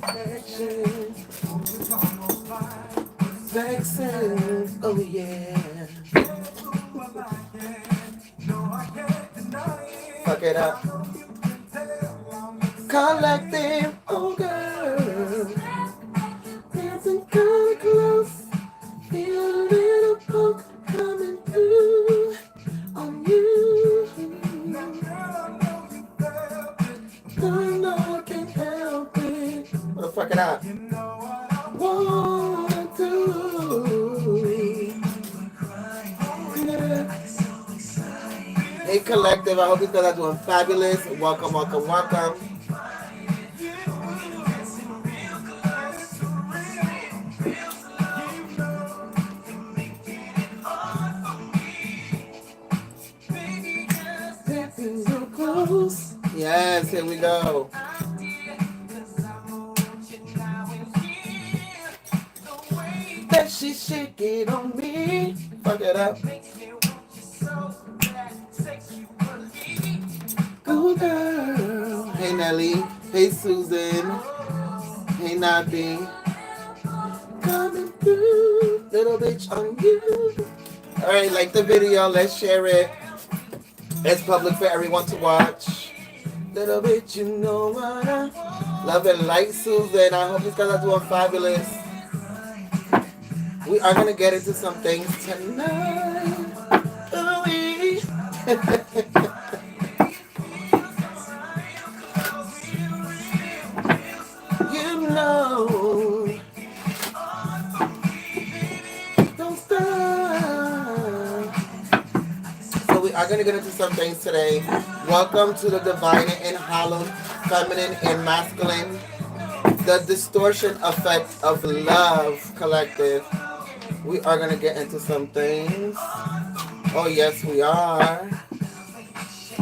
Vexing, vexing, oh yeah. Fuck it up. Collective, oh girl. Dancing kinda close. Feel a little poke coming through on you. I know I can't help it. What the fuck it up? Wanna do. Yeah. Hey collective, I hope you guys are doing fabulous. Welcome, welcome, welcome. Yes, here we go. That she shake it on me. Fuck it up. Go girl. Hey Nelly. Hey Susan. Hey Nabi. Coming through. Little bitch on you. Alright, like the video. Let's share it. It's public for everyone to watch. Little bit, you know what I love and like Susan. I hope you guys are doing fabulous. We are gonna get into some things tonight. Ooh-wee. You know, don't stop. So we are gonna get into some things today. Welcome to the Divine and Hallowed, Feminine and Masculine, the Distortion Effect of Love Collective. We are going to get into some things. Oh, yes, we are.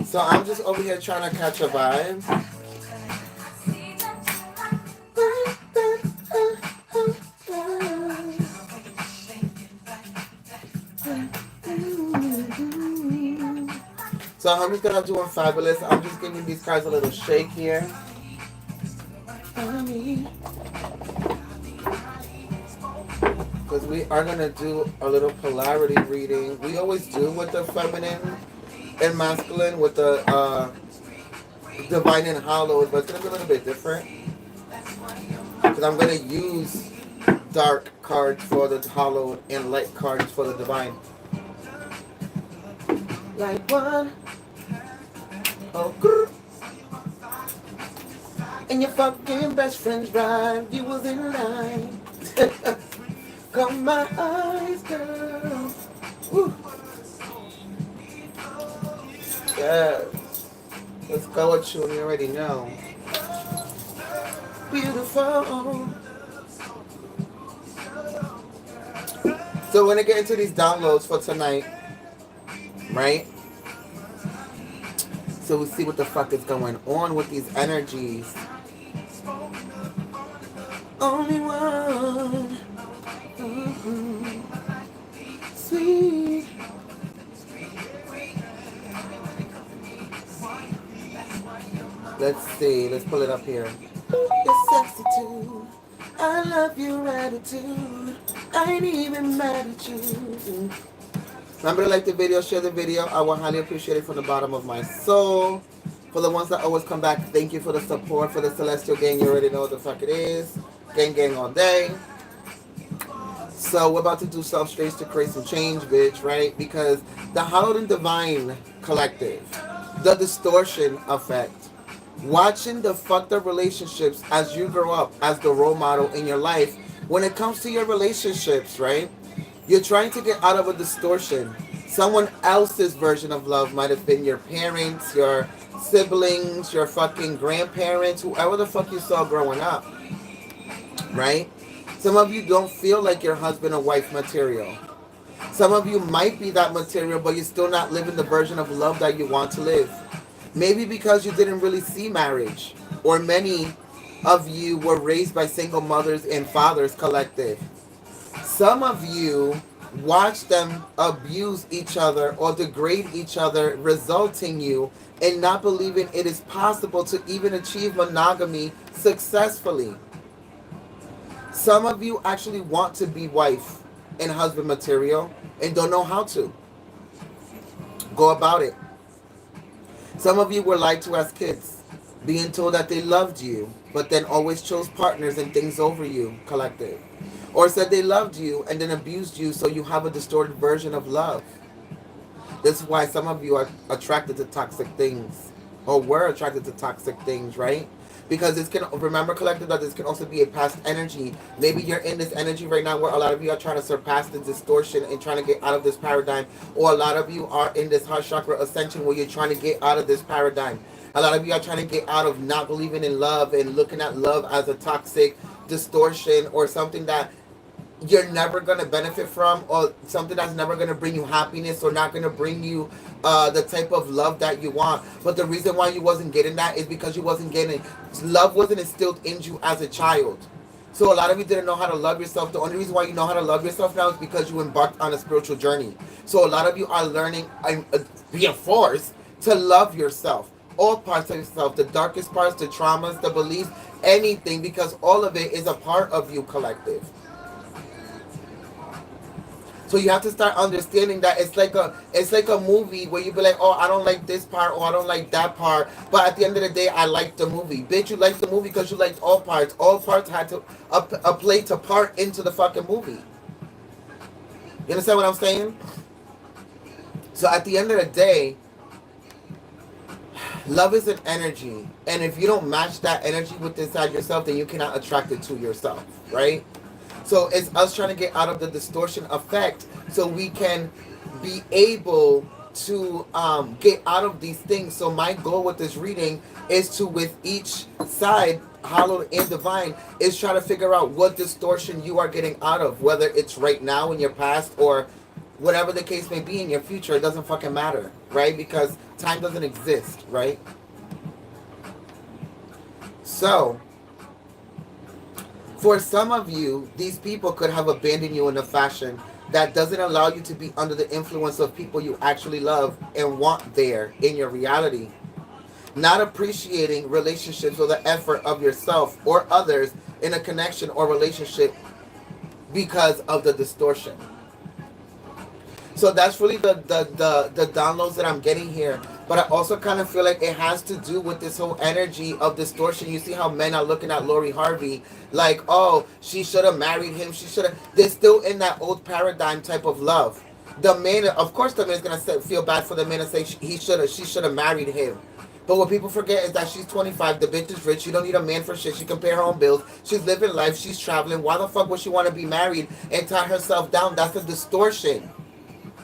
So I'm just over here trying to catch a vibe. So I hope you guys are doing fabulous. I'm just giving these cards a little shake here. Because we are going to do a little polarity reading. We always do with the feminine and masculine, with the divine and hallowed, but it's going to be a little bit different. Because I'm going to use dark cards for the hallowed and light cards for the divine. Like one. Oh, grrr. And your fucking best friend's right. You was in line. Come my eyes, girl. Woo. Yes. Let's go with you. You already know. Beautiful. So we're gonna get into these downloads for tonight, right? So we see what the fuck is going on with these energies. Only one. Mm-hmm. Sweet. Let's see. Let's pull it up here. You're sexy too. I love your attitude. I ain't even mad at you. Remember to like the video, share the video. I will highly appreciate it from the bottom of my soul. For the ones that always come back, thank you for the support. For the Celestial Gang, you already know what the fuck it is. Gang, gang all day. So we're about to do self-strays to create some change, bitch, right? Because the Hallowed and Divine Collective, the Distortion Effect, watching the fucked up relationships as you grow up as the role model in your life. When it comes to your relationships, right? You're trying to get out of a distortion. Someone else's version of love might have been your parents, your siblings, your fucking grandparents, whoever the fuck you saw growing up, right? Some of you don't feel like your husband or wife material. Some of you might be that material, but you're still not living the version of love that you want to live. Maybe because you didn't really see marriage, or many of you were raised by single mothers and fathers collective. Some of you watch them abuse each other or degrade each other, resulting you in not believing it is possible to even achieve monogamy successfully. Some of you actually want to be wife and husband material and don't know how to go about it. Some of you were lied to as kids, being told that they loved you, but then always chose partners and things over you, collective. Or said they loved you and then abused you, so you have a distorted version of love. This is why some of you are attracted to toxic things, or were attracted to toxic things, right? Because this can, remember, collective, that this can also be a past energy. Maybe you're in this energy right now where a lot of you are trying to surpass the distortion and trying to get out of this paradigm, or a lot of you are in this heart chakra ascension where you're trying to get out of this paradigm. A lot of you are trying to get out of not believing in love and looking at love as a toxic distortion or something that you're never going to benefit from, or something that's never going to bring you happiness or not going to bring you the type of love that you want. But the reason why you wasn't getting that is because you wasn't getting, love wasn't instilled in you as a child. So a lot of you didn't know how to love yourself. The only reason why you know how to love yourself now is because you embarked on a spiritual journey. So a lot of you are learning, being forced to love yourself, all parts of yourself, the darkest parts, the traumas, the beliefs, anything, because all of it is a part of you, collective. So you have to start understanding that it's like a movie where you be like, oh, I don't like this part or I don't like that part, but at the end of the day, I like the movie. Bitch, you like the movie because you liked all parts. All parts had to a play to part into the fucking movie. You understand what I'm saying? So at the end of the day, love is an energy, and if you don't match that energy with inside yourself, then you cannot attract it to yourself, right? So it's us trying to get out of the distortion effect so we can be able to get out of these things. So my goal with this reading is to, with each side, hallowed and divine, is try to figure out what distortion you are getting out of, whether it's right now in your past or whatever the case may be in your future. It doesn't fucking matter, right? Because time doesn't exist, right? So for some of you, these people could have abandoned you in a fashion that doesn't allow you to be under the influence of people you actually love and want there in your reality. Not appreciating relationships or the effort of yourself or others in a connection or relationship because of the distortion. So that's really the downloads that I'm getting here. But I also kind of feel like it has to do with this whole energy of distortion. You see how men are looking at Lori Harvey like, oh, she should have married him. She should have. They're still in that old paradigm type of love. The man, of course, the man's gonna feel bad for the man and say she should have married him. But what people forget is that she's 25. The bitch is rich. She don't need a man for shit. She can pay her own bills. She's living life. She's traveling. Why the fuck would she want to be married and tie herself down? That's a distortion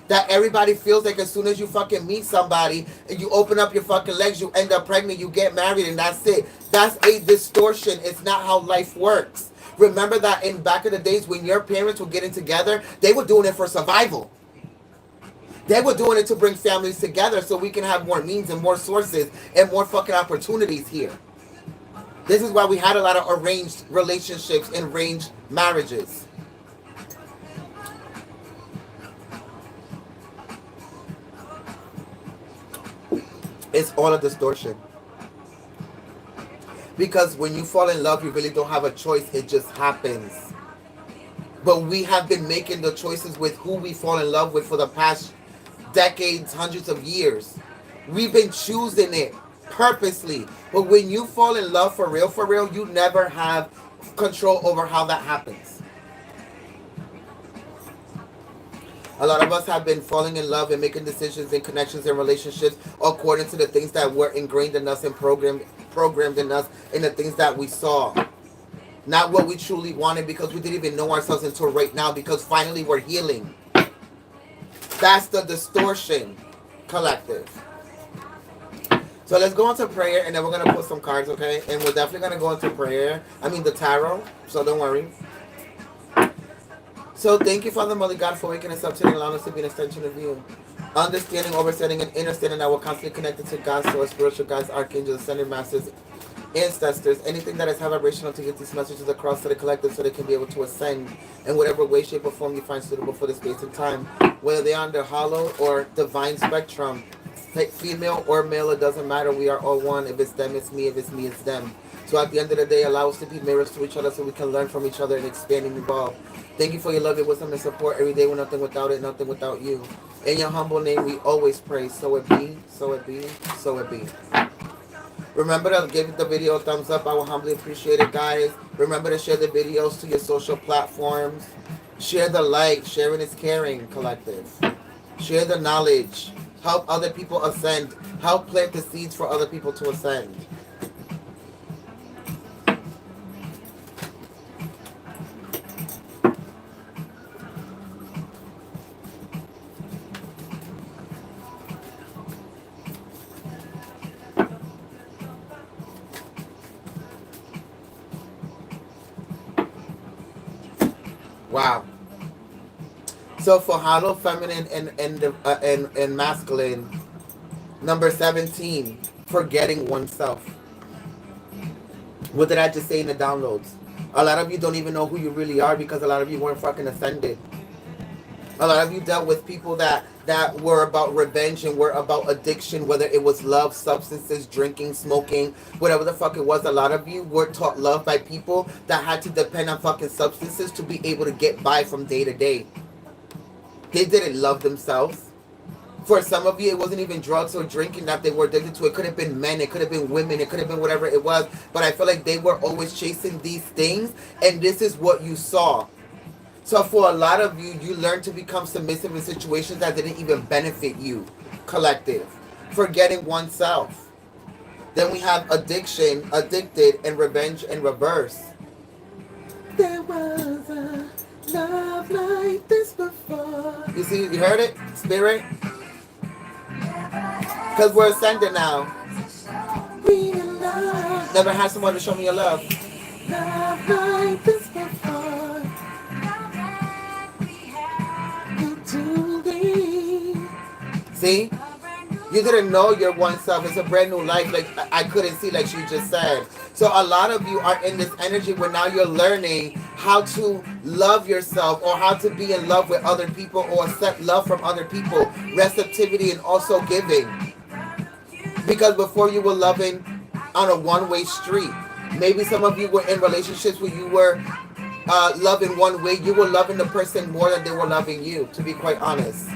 that everybody feels like as soon as you fucking meet somebody and you open up your fucking legs, you end up pregnant, you get married, and that's it. That's a distortion. It's not how life works. Remember that in back in the days when your parents were getting together, they were doing it for survival. They were doing it to bring families together so we can have more means and more sources and more fucking opportunities here. This is why we had a lot of arranged relationships and arranged marriages. It's all a distortion. Because when you fall in love, you really don't have a choice. It just happens. But we have been making the choices with who we fall in love with for the past decades, hundreds of years. We've been choosing it purposely. But when you fall in love for real, you never have control over how that happens. A lot of us have been falling in love and making decisions and connections and relationships according to the things that were ingrained in us and programmed in us, and the things that we saw. Not what we truly wanted, because we didn't even know ourselves until right now, because finally we're healing. That's the distortion, collective. So let's go into prayer, and then we're going to put some cards, okay? And we're definitely going to go into prayer. I mean the tarot, so don't worry. So thank you, Father, Mother God, for waking us up today and allowing us to be an extension of you. Understanding, overstanding, and understanding that we're constantly connected to God's source, spiritual guides, archangels, ascended masters, ancestors, anything that is vibrational, to get these messages across to the collective so they can be able to ascend in whatever way, shape, or form you find suitable for the space and time. Whether they are under hollow or divine spectrum, female or male, it doesn't matter. We are all one. If it's them, it's me. If it's me, it's them. So at the end of the day, allow us to be mirrors to each other so we can learn from each other and expand and evolve. Thank you for your love, your wisdom, and support every day. We're nothing without it, nothing without you. In your humble name, we always pray. So it be, so it be, so it be. Remember to give the video a thumbs up. I will humbly appreciate it, guys. Remember to share the videos to your social platforms. Share the like. Sharing is caring, collective. Share the knowledge. Help other people ascend. Help plant the seeds for other people to ascend. Wow. So for hollow feminine and masculine, number 17, forgetting oneself. What did I just say in the downloads? A lot of you don't even know who you really are because a lot of you weren't fucking ascended. A lot of you dealt with people that were about revenge and were about addiction, whether it was love, substances, drinking, smoking, whatever the fuck it was. A lot of you were taught love by people that had to depend on fucking substances to be able to get by from day to day. They didn't love themselves. For some of you, it wasn't even drugs or drinking that they were addicted to. It could have been men, it could have been women, it could have been whatever it was. But I feel like they were always chasing these things, and this is what you saw. So for a lot of you, you learned to become submissive in situations that didn't even benefit you, collective. Forgetting oneself. Then we have addiction, addicted, and revenge in reverse. There was a love like this before. You see, you heard it? Spirit? Because we're ascending now. Never had someone to show me your love. Love like this before. See? You didn't know your one self. It's a brand new life. Like I couldn't see, like she just said. So a lot of you are in this energy where now you're learning how to love yourself or how to be in love with other people or accept love from other people. Receptivity and also giving. Because before you were loving on a one-way street. Maybe some of you were in relationships where you were loving one way. You were loving the person more than they were loving you, to be quite honest.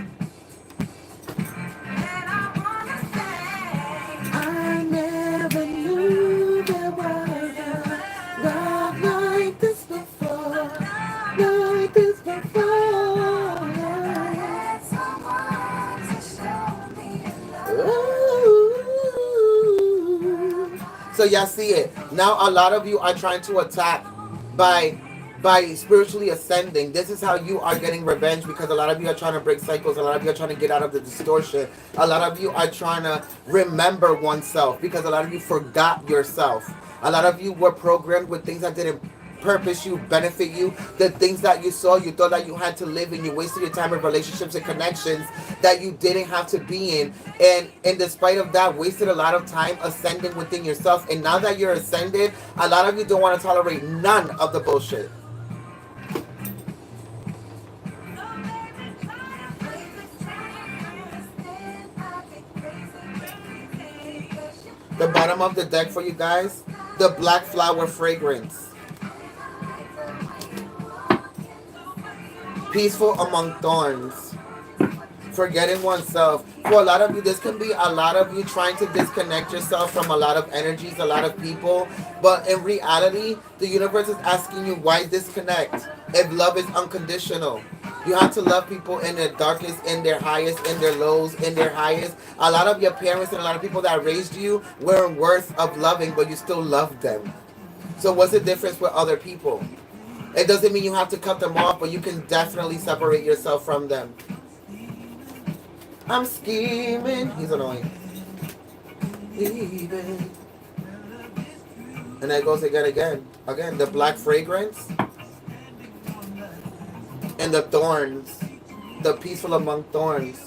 So y'all see it. Now a lot of you are trying to attack by spiritually ascending. This is how you are getting revenge because a lot of you are trying to break cycles. A lot of you are trying to get out of the distortion. A lot of you are trying to remember oneself because a lot of you forgot yourself. A lot of you were programmed with things that didn't purpose you, benefit you, the things that you saw, you thought that you had to live in, you wasted your time in relationships and connections that you didn't have to be in, and despite of that, wasted a lot of time ascending within yourself. And now that you're ascended, a lot of you don't want to tolerate none of the bullshit. The bottom of the deck for you guys, the black flower fragrance. Peaceful among thorns. Forgetting oneself. For a lot of you, this can be a lot of you trying to disconnect yourself from a lot of energies, a lot of people. But in reality, the universe is asking you, why disconnect? If love is unconditional. You have to love people in their darkest, in their highest, in their lows, in their highest. A lot of your parents and a lot of people that raised you weren't worth of loving, but you still loved them. So what's the difference with other people? It doesn't mean you have to cut them off, but you can definitely separate yourself from them. I'm scheming. He's annoying. Leaving. And that goes again. Again, the black fragrance. And the thorns. The peaceful among thorns.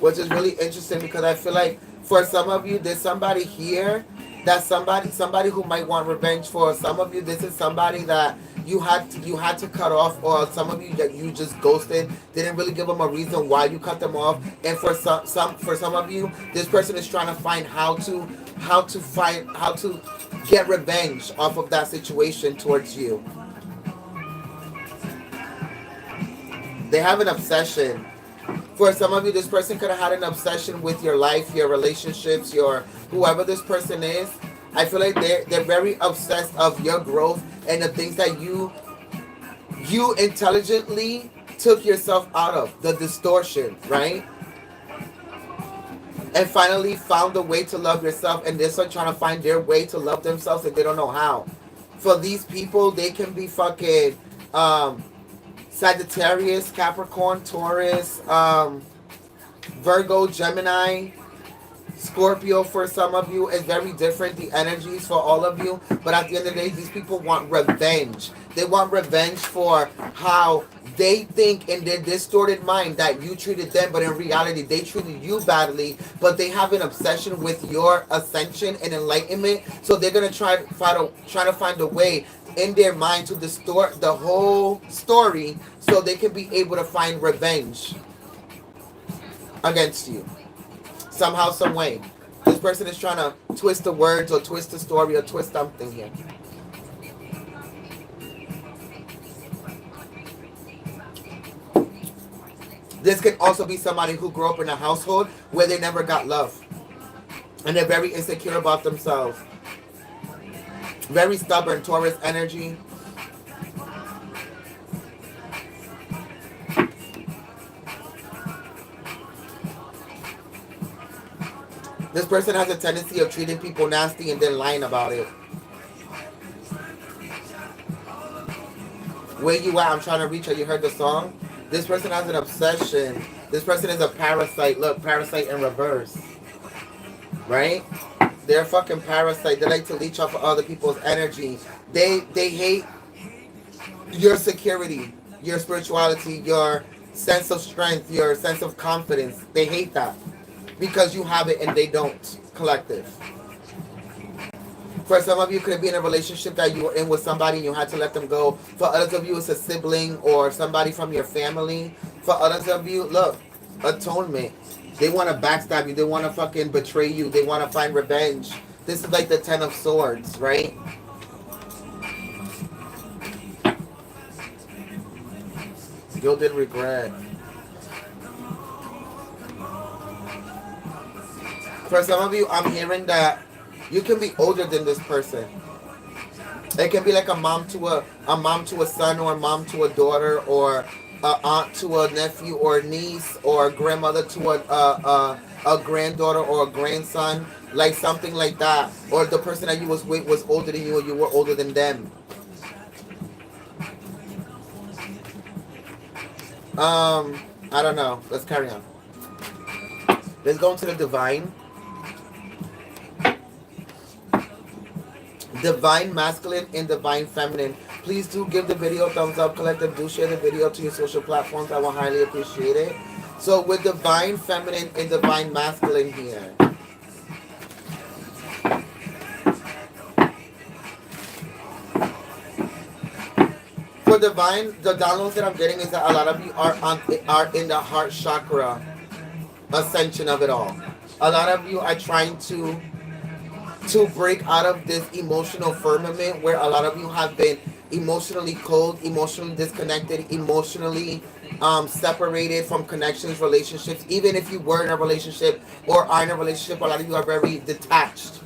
Which is really interesting because I feel like for some of you, there's somebody here that's somebody who might want revenge. For some of you, this is somebody that you had to cut off, or some of you that you just ghosted, didn't really give them a reason why you cut them off. And for some of you, this person is trying to find how to how to get revenge off of that situation towards you. They have an obsession. For some of you, this person could have had an obsession with your life, your relationships, your whoever this person is. I feel like they're very obsessed of your growth and the things that you intelligently took yourself out of, the distortion, right? And finally found a way to love yourself, and they're still trying to find their way to love themselves and they don't know how. For these people, they can be fucking Sagittarius, Capricorn, Taurus, Virgo, Gemini, Scorpio. For some of you is very different, the energies for all of you, but at the end of the day, these people want revenge. They want revenge for how they think in their distorted mind that you treated them, but in reality they treated you badly. But they have an obsession with your ascension and enlightenment, so they're gonna try to find a way in their mind to distort the whole story so they can be able to find revenge against you somehow, some way. This person is trying to twist the words or twist the story or twist something here. This can also be somebody who grew up in a household where they never got love, and they're very insecure about themselves. Very stubborn, Taurus energy. This person has a tendency of treating people nasty and then lying about it. Where you at? I'm trying to reach her. You heard the song? This person has an obsession. This person is a parasite. Look, parasite in reverse. Right? They're a fucking parasite. They like to leech off of other people's energy. They hate your security, your spirituality, your sense of strength, your sense of confidence. They hate that because you have it and they don't. Collective. For some of you, could be in a relationship that you were in with somebody and you had to let them go. For others of you, it's a sibling or somebody from your family. For others of you, look, atonement. They want to backstab you. They want to fucking betray you. They want to find revenge. This is like the 10 of Swords, right? Gilded regret. For some of you, I'm hearing that you can be older than this person. It can be like a mom to a son, or a mom to a daughter, or an aunt to a nephew or a niece, or a grandmother to a granddaughter or a grandson, like something like that. Or the person that you was with was older than you, or you were older than them. I don't know. Let's carry on. Let's go into the divine. Divine masculine and divine feminine. Please do give the video a thumbs up. Collective, do share the video to your social platforms. I will highly appreciate it. So with divine feminine and divine masculine here. For divine, the downloads that I'm getting is that a lot of you are in the heart chakra ascension of it all. A lot of you are trying to break out of this emotional firmament where a lot of you have been emotionally cold, emotionally disconnected, emotionally separated from connections, relationships. Even if you were in a relationship or are in a relationship, a lot of you are very detached.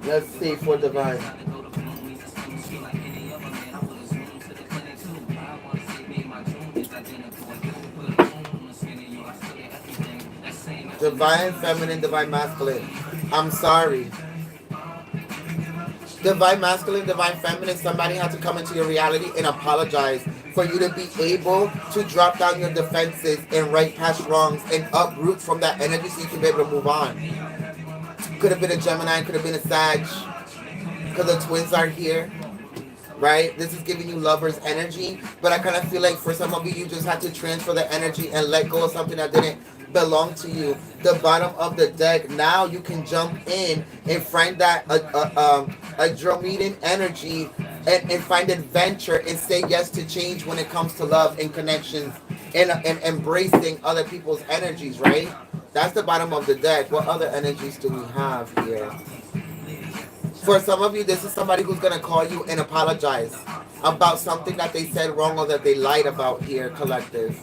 Let's see for divine. Divine feminine, divine masculine. I'm sorry. Divine masculine, divine feminine, somebody had to come into your reality and apologize for you to be able to drop down your defenses and right past wrongs and uproot from that energy so you can be able to move on. Could have been a Gemini, could have been a Sag, because the twins are here, right? This is giving you lover's energy, but I kind of feel like for some of you, you just had to transfer the energy and let go of something that didn't belong to you. The bottom of the deck. Now you can jump in and find that a Dromedan energy, and find adventure and say yes to change when it comes to love and connections, and embracing other people's energies, right? That's the bottom of the deck. What other energies do we have here? For some of you, this is somebody who's going to call you and apologize about something that they said wrong or that they lied about here, collective.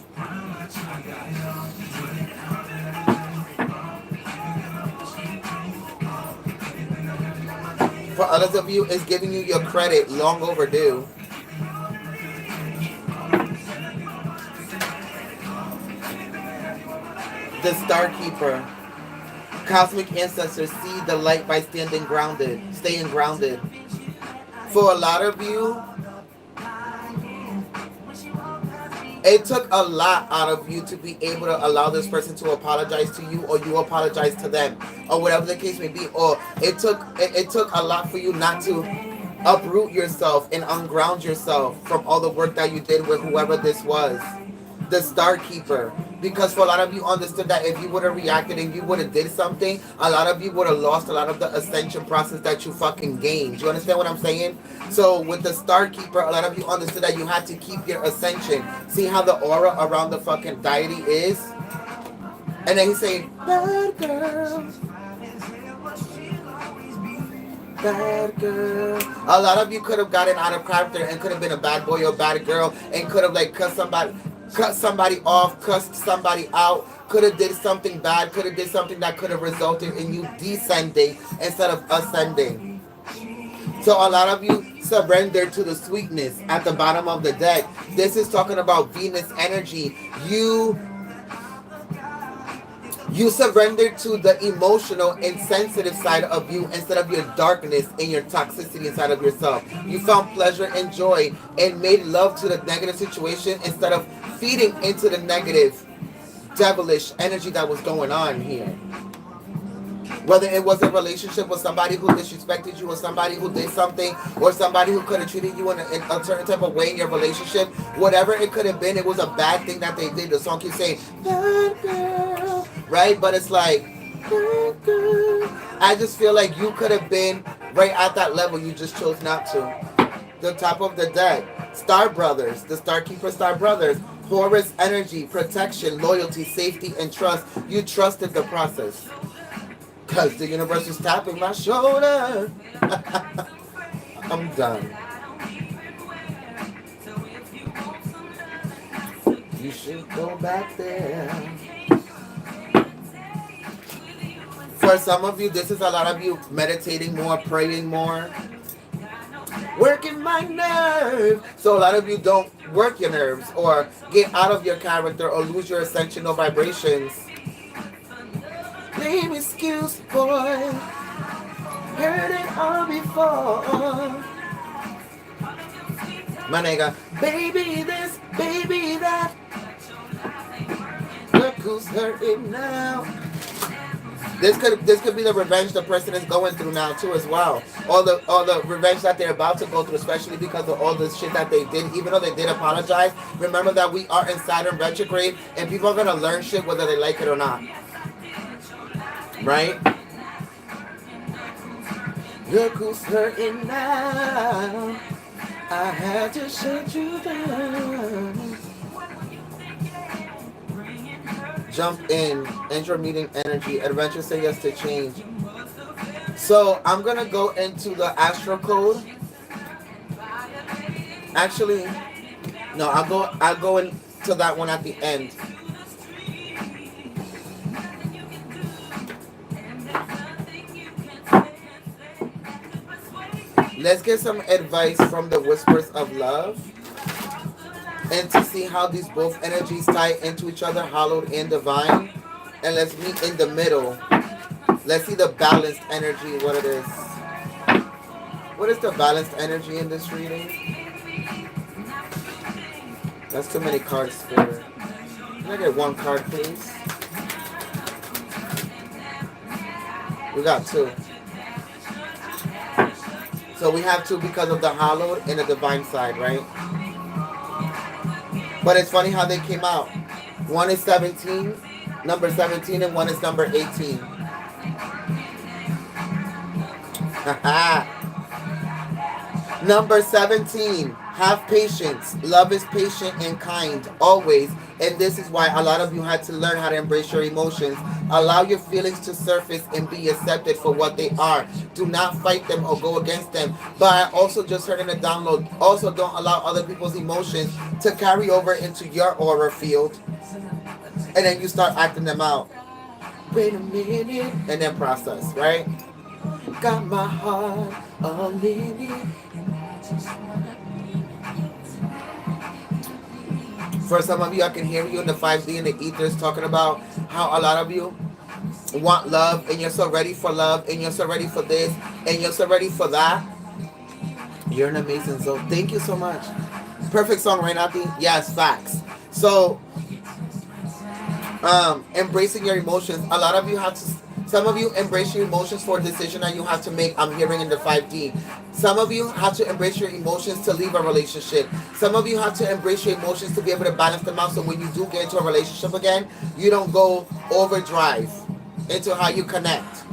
For others of you, it's giving you your credit long overdue. The Star Keeper. Cosmic ancestors see the light by staying grounded. For a lot of you, it took a lot out of you to be able to allow this person to apologize to you, or you apologize to them, or whatever the case may be. Or it took a lot for you not to uproot yourself and unground yourself from all the work that you did with whoever this was. The Star Keeper. Because for a lot of you understood that if you would have reacted and you would have did something, a lot of you would have lost a lot of the ascension process that you fucking gained. You understand what I'm saying? So with the Star Keeper, a lot of you understood that you had to keep your ascension. See how the aura around the fucking deity is? And then he's saying, bad girl. Bad girl. A lot of you could have gotten out of character and could have been a bad boy or bad girl and could have like cut somebody off, cussed somebody out, could have did something bad, could have did something that could have resulted in you descending instead of ascending. So a lot of you surrender to the sweetness at the bottom of the deck. This is talking about Venus energy. You surrendered to the emotional and sensitive side of you instead of your darkness and your toxicity inside of yourself. You found pleasure and joy and made love to the negative situation instead of feeding into the negative, devilish energy that was going on here. Whether it was a relationship with somebody who disrespected you, or somebody who did something, or somebody who could have treated you in a certain type of way in your relationship, whatever it could have been, it was a bad thing that they did. The song keeps saying, bad girl, right? But it's like, bad girl. I just feel like you could have been right at that level. You just chose not to. The top of the deck, Star Brothers, the Star Keeper Star Brothers, Horus energy, protection, loyalty, safety, and trust. You trusted the process. Because the universe is tapping my shoulder. I'm done. You should go back there. For some of you, this is a lot of you meditating more, praying more, working my nerve. So a lot of you don't work your nerves or get out of your character or lose your ascension or vibrations. Name excuse, boy. Heard it all before. My nigga, baby this, baby that. Look who's hurting now. This could be the revenge the person is going through now too as well. All the revenge that they're about to go through, especially because of all the shit that they did. Even though they did apologize, remember that we are in Saturn retrograde, and people are gonna learn shit whether they like it or not. Right? Look who's hurting now. I had to shut you down. Jump in, enter meeting energy, adventure, say yes to change. So I'm gonna go into the astral code. Actually, no, I'll go into that one at the end. Let's get some advice from the Whispers of Love, and to see how these both energies tie into each other, hallowed and divine. And let's meet in the middle. Let's see the balanced energy, what it is. What is the balanced energy in this reading? That's too many cards, Spirit. Can I get one card, please? We got two. So we have two because of the hallowed and the divine side, right? But it's funny how they came out. One is 17 number 17, and one is number 18. Number 17, have patience. Love is patient and kind, always. And this is why a lot of you had to learn how to embrace your emotions. Allow your feelings to surface and be accepted for what they are. Do not fight them or go against them. But I also just heard in the download, also don't allow other people's emotions to carry over into your aura field. And then you start acting them out. Wait a minute. And then process, right? Got my heart a minute. For some of you, I can hear you in the 5D and the ethers talking about how a lot of you want love and you're so ready for love and you're so ready for this and you're so ready for that. You're an amazing soul. Thank you so much. Perfect song, right, Nati? Yes, facts. So, embracing your emotions. A lot of you have to. Some of you embrace your emotions for a decision that you have to make. I'm hearing in the 5D. Some of you have to embrace your emotions to leave a relationship. Some of you have to embrace your emotions to be able to balance them out so when you do get into a relationship again, you don't go overdrive into how you connect.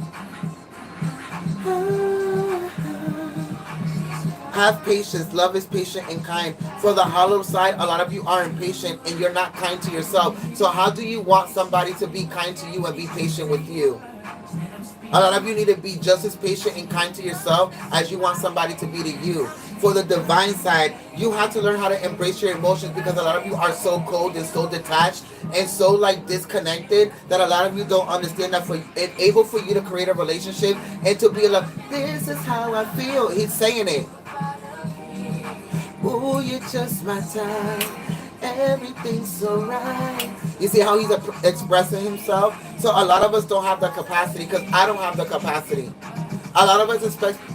Have patience. Love is patient and kind. For the hollow side, a lot of you are impatient and you're not kind to yourself. So how do you want somebody to be kind to you and be patient with you? A lot of you need to be just as patient and kind to yourself as you want somebody to be to you. For the divine side, you have to learn how to embrace your emotions because a lot of you are so cold and so detached and so like disconnected that a lot of you don't understand that for it's able for you to create a relationship and to be like, this is how I feel. He's saying it. Ooh, you're just my time. Everything's so right. You see how he's expressing himself? So a lot of us don't have the capacity because I don't have the capacity. A lot of us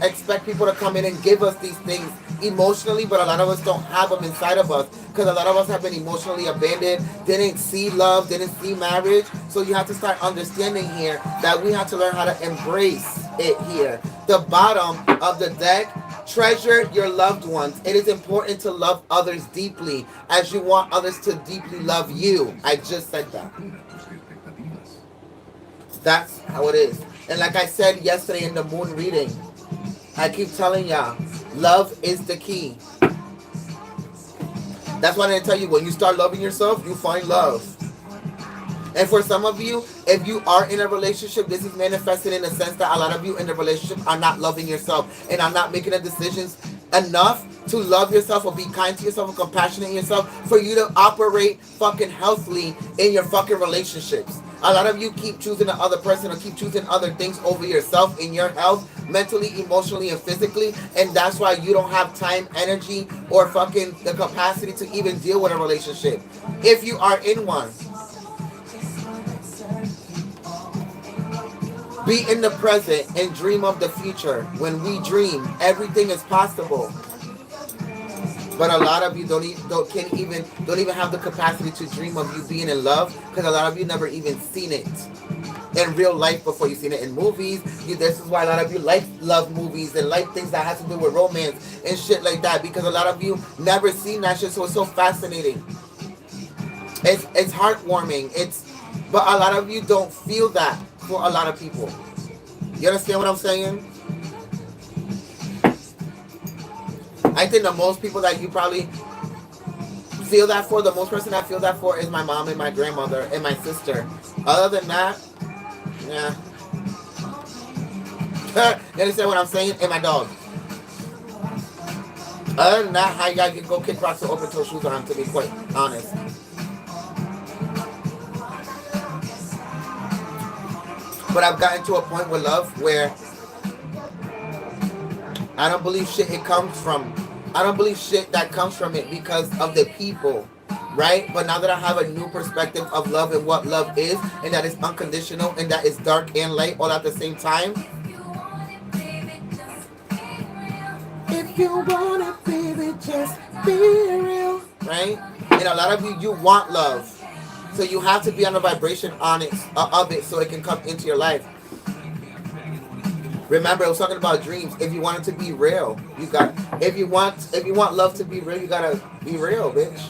expect people to come in and give us these things emotionally, but a lot of us don't have them inside of us because a lot of us have been emotionally abandoned, didn't see love, didn't see marriage. So you have to start understanding here that we have to learn how to embrace it here. The bottom of the deck, treasure your loved ones. It is important to love others deeply as you want others to deeply love you. I just said that. That's how it is. And like I said yesterday in the moon reading, I keep telling y'all, love is the key. That's why I didn't tell you, when you start loving yourself, you find love. And for some of you, if you are in a relationship, this is manifested in the sense that a lot of you in the relationship are not loving yourself and are not making the decisions enough to love yourself or be kind to yourself or compassionate in yourself for you to operate fucking healthily in your fucking relationships. A lot of you keep choosing the other person or keep choosing other things over yourself in your health, mentally, emotionally, and physically, and that's why you don't have time, energy, or fucking the capacity to even deal with a relationship. If you are in one, be in the present and dream of the future. When we dream, everything is possible. But a lot of you don't even have the capacity to dream of you being in love because a lot of you never even seen it in real life before. You've seen it in movies. This is why a lot of you like love movies and like things that have to do with romance and shit like that because a lot of you never seen that shit, so it's so fascinating. It's heartwarming. But a lot of you don't feel that for a lot of people. You understand what I'm saying? I think the most people that you probably feel that for, the most person I feel that for is my mom and my grandmother and my sister. Other than that, yeah. You understand what I'm saying? And my dog. Other than that, how you gotta go kick rocks or open toe shoes on, to be quite honest. But I've gotten to a point with love where I don't believe shit that comes from it because of the people, right? But now that I have a new perspective of love and what love is, and that it's unconditional and that it's dark and light all at the same time. If you want it, baby, just be real, right? And a lot of you want love. So you have to be on the vibration on it, of it so it can come into your life. Remember, I was talking about dreams. If you want it to be real, if you want love to be real, you gotta be real, bitch.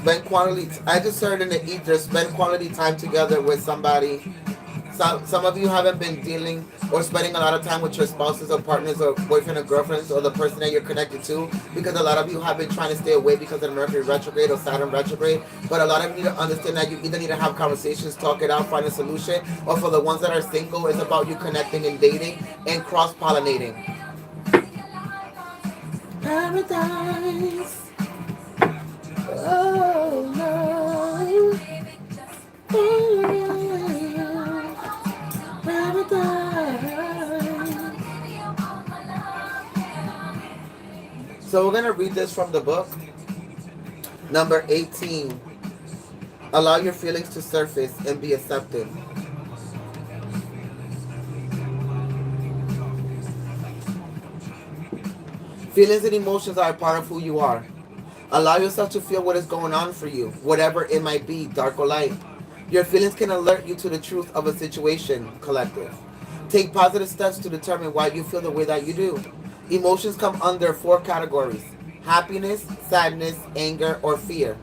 Spend quality. I just heard in the ether. Spend quality time together with somebody. Some of you haven't been dealing or spending a lot of time with your spouses or partners or boyfriend or girlfriends or the person that you're connected to, because a lot of you have been trying to stay away because of Mercury retrograde or Saturn retrograde. But a lot of you need to understand that you either need to have conversations, talk it out, find a solution, or for the ones that are single, it's about you connecting and dating and cross-pollinating. Paradise. Oh, no. So we're going to read this from the book. Number 18. Allow your feelings to surface and be accepted. Feelings and emotions are a part of who you are. Allow yourself to feel what is going on for you, whatever it might be, dark or light. Your feelings can alert you to the truth of a situation, collective. Take positive steps to determine why you feel the way that you do. Emotions come under 4 categories: happiness, sadness, anger, or fear.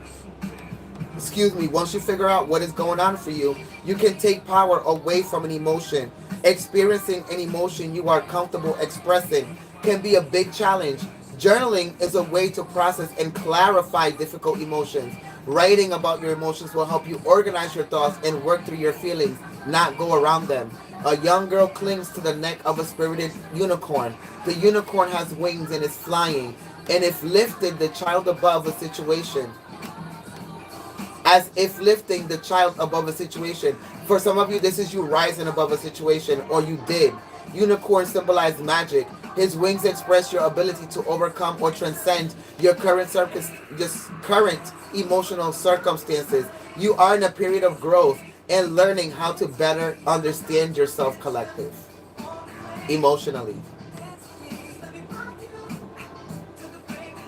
Once you figure out what is going on for you, you can take power away from an emotion. Experiencing an emotion you are comfortable expressing can be a big challenge. Journaling is a way to process and clarify difficult emotions. Writing about your emotions will help you organize your thoughts and work through your feelings, not go around them. A young girl clings to the neck of a spirited unicorn. The unicorn has wings and is flying, and if lifted, the child above a situation. As if lifting the child above a situation. For some of you, this is you rising above a situation, or you did. Unicorn symbolize magic. His wings express your ability to overcome or transcend your current emotional circumstances. You are in a period of growth and learning how to better understand yourself, collective, emotionally.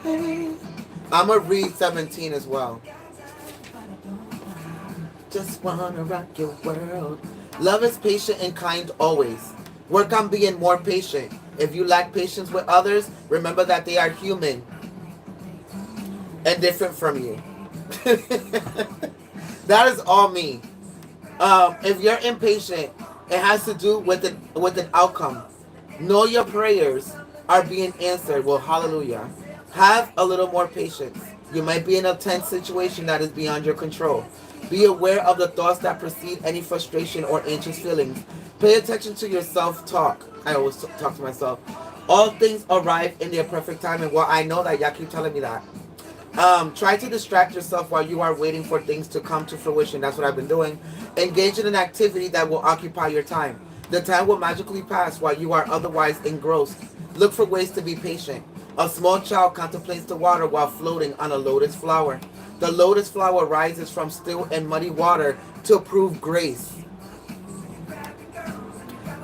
I'm going to read 17 as well. Just wanna rock your world. Love is patient and kind always. Work on being more patient. If you lack patience with others, remember that they are human and different from you. That is all me. If you're impatient, it has to do with an outcome. Know your prayers are being answered. Well, hallelujah. Have a little more patience. You might be in a tense situation that is beyond your control. Be aware of the thoughts that precede any frustration or anxious feelings. Pay attention to your self-talk. I always talk to myself. All things arrive in their perfect time, and well, I know that y'all keep telling me that. Try to distract yourself while you are waiting for things to come to fruition. That's what I've been doing. Engage in an activity that will occupy your time. The time will magically pass while you are otherwise engrossed. Look for ways to be patient. A small child contemplates the water while floating on a lotus flower. The lotus flower rises from still and muddy water to prove grace.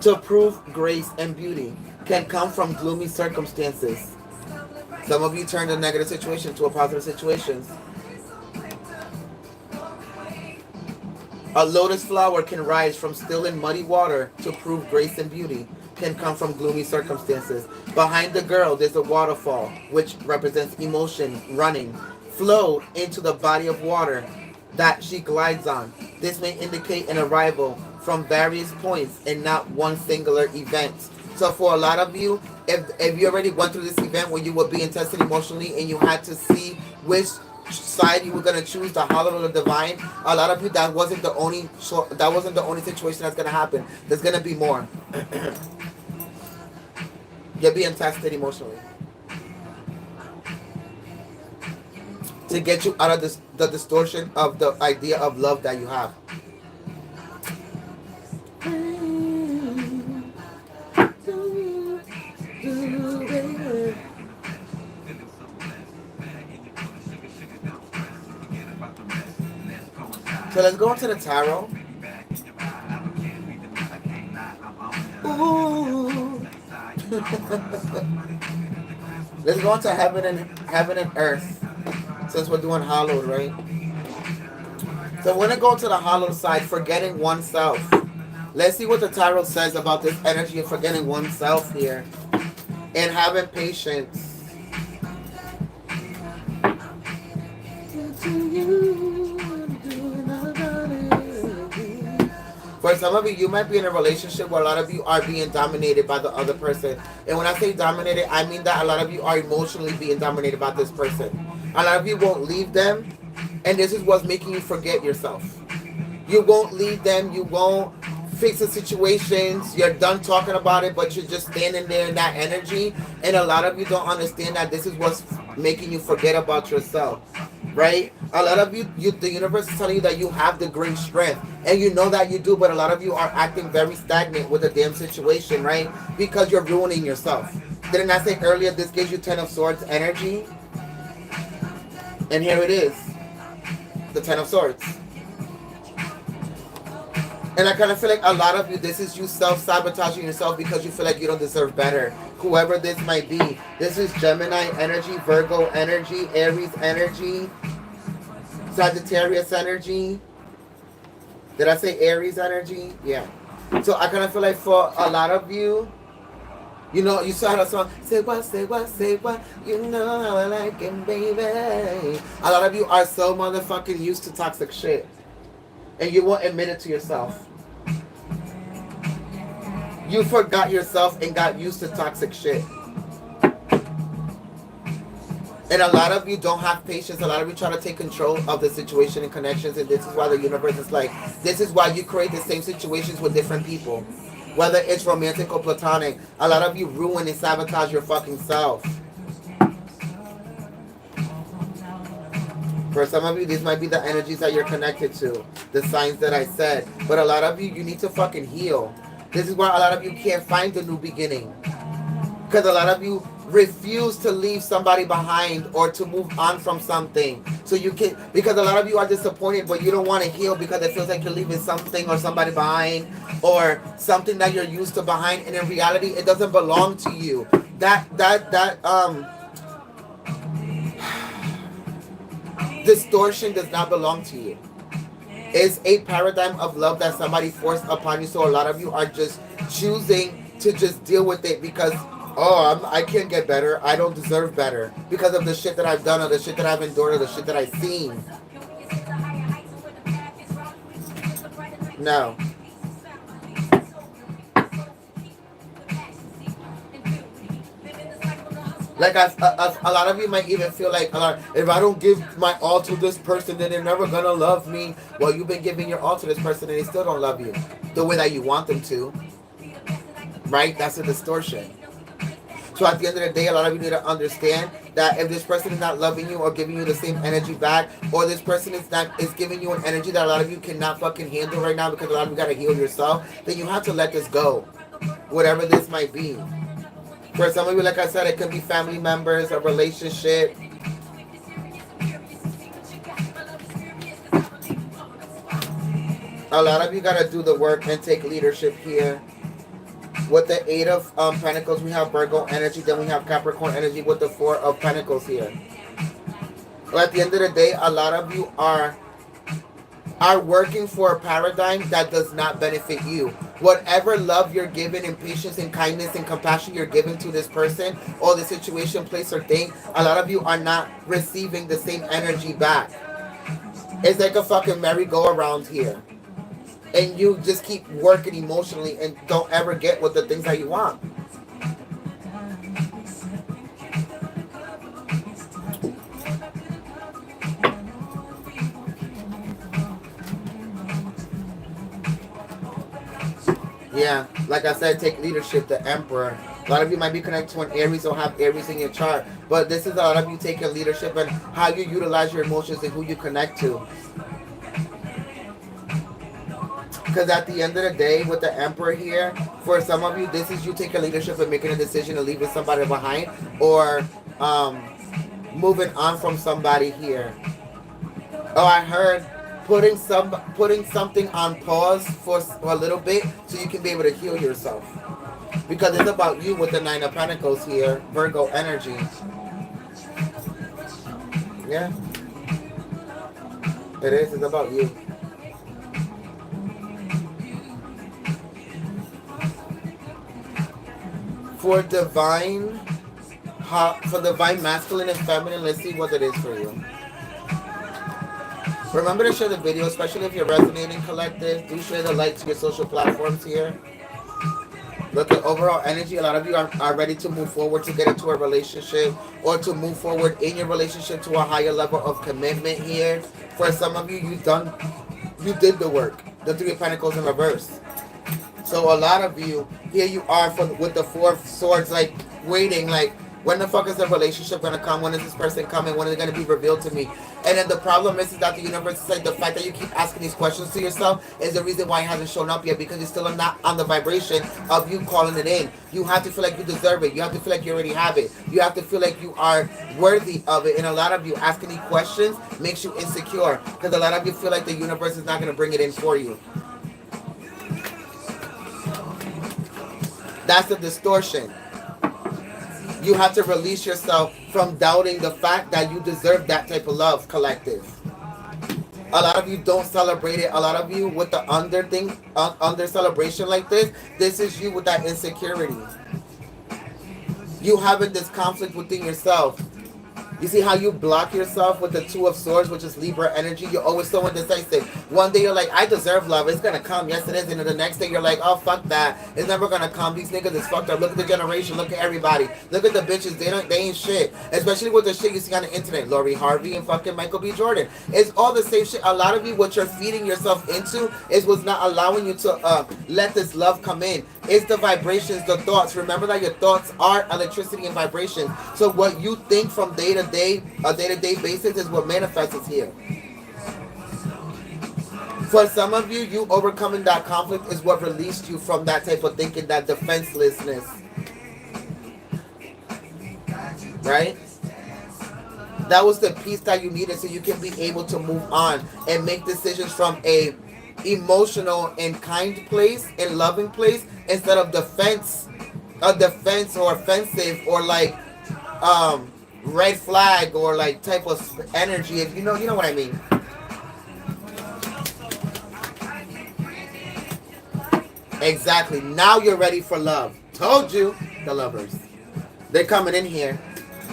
To prove grace and beauty can come from gloomy circumstances. Some of you turned a negative situation to a positive situation. A lotus flower can rise from still and muddy water to prove grace and beauty can come from gloomy circumstances. Behind the girl, there's a waterfall, which represents emotion running, flow into the body of water that she glides on. This may indicate an arrival from various points and not one singular event. So for a lot of you, if you already went through this event where you were being tested emotionally and you had to see which side you were going to choose, the hollow or the divine, a lot of you, that wasn't the only situation that's going to happen. There's going to be more. You're being tested emotionally to get you out of the distortion of the idea of love that you have. So let's go into the tarot. Ooh. Let's go into heaven and earth, since we're doing hallowed, right? So we're gonna go to the hallowed side, forgetting oneself. Let's see what the tarot says about this energy of forgetting oneself here and having patience. For some of you, you might be in a relationship where a lot of you are being dominated by the other person. And when I say dominated, I mean that a lot of you are emotionally being dominated by this person. A lot of you won't leave them, and this is what's making you forget yourself. You won't leave them, you won't fix the situations, you're done talking about it, but you're just standing there in that energy. And a lot of you don't understand that this is what's making you forget about yourself. Right? A lot of you, the universe is telling you that you have the great strength, and you know that you do, but a lot of you are acting very stagnant with the damn situation, right? Because you're ruining yourself. Didn't I say earlier this gives you 10 of Swords energy? And here it is, the 10 of Swords. And I kind of feel like a lot of you, this is you self-sabotaging yourself because you feel like you don't deserve better. Whoever this might be. This is Gemini energy, Virgo energy, Aries energy, Sagittarius energy. Did I say Aries energy? Yeah. So I kind of feel like for a lot of you, you know, you saw that song, say what, say what, you know how I like it, baby. A lot of you are so motherfucking used to toxic shit. And you won't admit it to yourself. You forgot yourself and got used to toxic shit. And a lot of you don't have patience. A lot of you try to take control of the situation and connections. And this is why the universe is like, this is why you create the same situations with different people. Whether it's romantic or platonic. A lot of you ruin and sabotage your fucking self. For some of you, these might be the energies that you're connected to. The signs that I said. But a lot of you, you need to fucking heal. This is why a lot of you can't find the new beginning. Because a lot of you refuse to leave somebody behind or to move on from something. So you can, because a lot of you are disappointed, but you don't want to heal because it feels like you're leaving something or somebody behind or something that you're used to behind. And in reality, it doesn't belong to you. Distortion does not belong to you. It's a paradigm of love that somebody forced upon you. So a lot of you are just choosing to just deal with it because, I can't get better. I don't deserve better because of the shit that I've done or the shit that I've endured or the shit that I've seen. No. Like a lot of you might even feel like, if I don't give my all to this person, then they're never gonna love me. Well, you've been giving your all to this person and they still don't love you the way that you want them to. Right? That's a distortion. So at the end of the day, a lot of you need to understand that if this person is not loving you or giving you the same energy back, or this person is giving you an energy that a lot of you cannot fucking handle right now because a lot of you gotta heal yourself, then you have to let this go. Whatever this might be. For some of you, like I said, it could be family members, a relationship. A lot of you gotta do the work and take leadership here. With the 8 of Pentacles, we have Virgo energy. Then we have Capricorn energy with the 4 of Pentacles here. But at the end of the day, a lot of you are working for a paradigm that does not benefit you. Whatever love you're giving and patience and kindness and compassion you're giving to this person or the situation, place, or thing, a lot of you are not receiving the same energy back. It's like a fucking merry-go-around here. And you just keep working emotionally and don't ever get what the things that you want. Yeah, like I said, take leadership, the Emperor. A lot of you might be connected to an Aries or have Aries in your chart. But this is a lot of you taking leadership and how you utilize your emotions and who you connect to. Because at the end of the day, with the Emperor here, for some of you, this is you taking leadership and making a decision and leaving somebody behind. Or moving on from somebody here. Oh, I heard putting something on pause for a little bit so you can be able to heal yourself. Because it's about you with the 9 of Pentacles here, Virgo energy. Yeah. It is. It's about you. For divine masculine and feminine, let's see what it is for you. Remember to share the video, especially if you're resonating, collective. Do share the like to your social platforms here. Look at overall energy. A lot of you are ready to move forward to get into a relationship or to move forward in your relationship to a higher level of commitment here. For some of you, you did the work. The Three of Pentacles in reverse. So a lot of you, here you are with the Four of Swords, like waiting, like when the fuck is the relationship gonna come? When is this person coming? When is it gonna be revealed to me? And then the problem is that the universe is like the fact that you keep asking these questions to yourself is the reason why it hasn't shown up yet, because you're still not on the vibration of you calling it in. You have to feel like you deserve it. You have to feel like you already have it. You have to feel like you are worthy of it. And a lot of you asking these questions makes you insecure, because a lot of you feel like the universe is not gonna bring it in for you. That's the distortion. You have to release yourself from doubting the fact that you deserve that type of love, collective. A lot of you don't celebrate it. A lot of you with the under celebration like this is you with that insecurity. You having this conflict within yourself. You see how you block yourself with the Two of Swords, which is Libra energy? You're always so indecisive. One day you're like, I deserve love. It's going to come. Yes, it is. And then the next day you're like, oh, fuck that. It's never going to come. These niggas is fucked up. Look at the generation. Look at everybody. Look at the bitches. They ain't shit. Especially with the shit you see on the internet. Lori Harvey and fucking Michael B. Jordan. It's all the same shit. A lot of you, what you're feeding yourself into is what's not allowing you to let this love come in. It's the vibrations, the thoughts. Remember that your thoughts are electricity and vibration. So what you think from day to day, a day-to-day basis, is what manifests here. For some of you, you overcoming that conflict is what released you from that type of thinking, that defenselessness. Right? That was the peace that you needed so you can be able to move on and make decisions from a emotional and kind place and loving place instead of defense or offensive or like red flag or like type of energy. If you know what I mean. Exactly. Now you're ready for love. Told you, the lovers. They're coming in here.